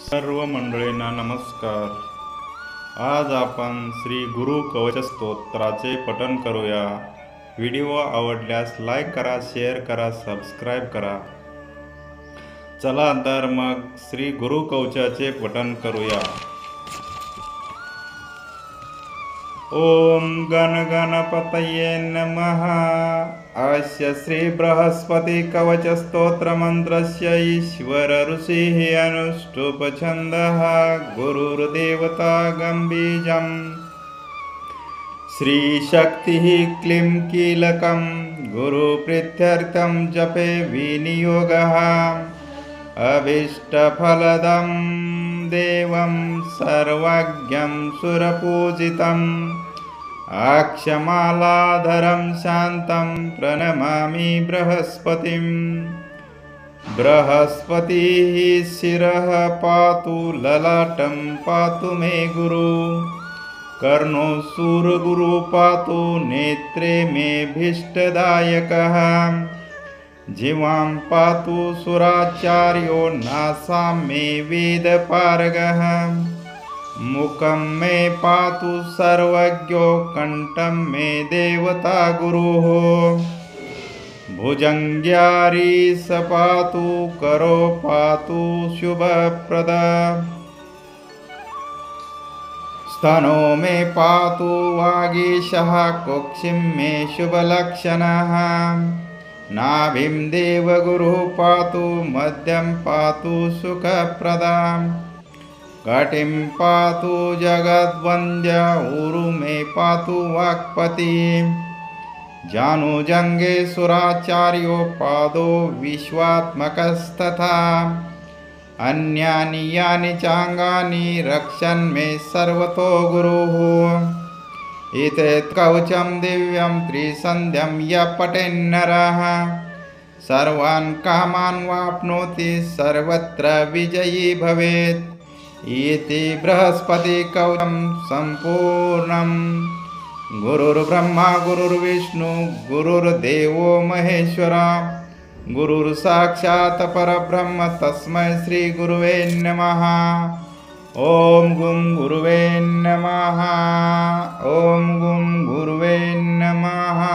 सर्व मंडळींना नमस्कार. आज आपण श्री गुरु कवच स्तोत्राचे पठण करूया. व्हिडिओ आवडल्यास लाईक करा, शेअर करा, सबस्क्राईब करा. चला तर मग श्री गुरु कवचाचे पठण करूया. ओम गण गणपतये नमः. अस्य श्री बृहस्पति कवच स्तोत्र मंत्रस्य ईश्वर ऋषिः अनुष्टुप छन्दः गुरुर्देवता गम्बीजम्. श्री शक्तिः क्लीं कीलकं गुरुप्रीत्यर्थं जपे विनियोगः. अभीष्टफलदं देवं सर्वज्ञं सुरपूजितम्. अक्षमालाधरं शान्तं प्रणमामि बृहस्पतिम्. बृहस्पतिः शिरः पातु, ललाटं पातु मे गुरु. कर्णो सूरगुरु पातु, नेत्रे मे भीष्टदायकः. जिह्वां पातु सुराचार्यो, नासां मे वेदपारगः. मुखं मे पातु सर्वज्ञो, कण्ठं मे देवता गुरुः. भुजङ्ग्यारीश पातु, करो पातु शुभप्रद. स्तनो मे पातु वागीशः, कुक्षिं मे शुभलक्षणः. नाभिं देवगुरुः पातु, मध्यं पातु सुखप्रदाम्. कटिं पातु जगद्वन्द्य, ऊरु मे पातु वाक्पति. जानुजङ्गे सुराचार्यो, पादो विश्वात्मकस्तथा. अन्यानि यानि चाङ्गानि, रक्षन् मे सर्वतो गुरुः. एतत् कवचं दिव्यं त्रिसन्ध्यं यः पठेन्नरः, सर्वान् कामान् वाप्नोति, सर्वत्र विजयी भवेत्. इति बृहस्पति कवचं सम्पूर्णम्. गुरुर्ब्रह्मा गुरुर्विष्णु गुरुर्देवो महेश्वरा. गुरुर्साक्षात् परब्रह्म, तस्मै श्री गुरुवे नमः. ओम गुं गुरुवे नमः. ओम गुं गुरुवे नमः.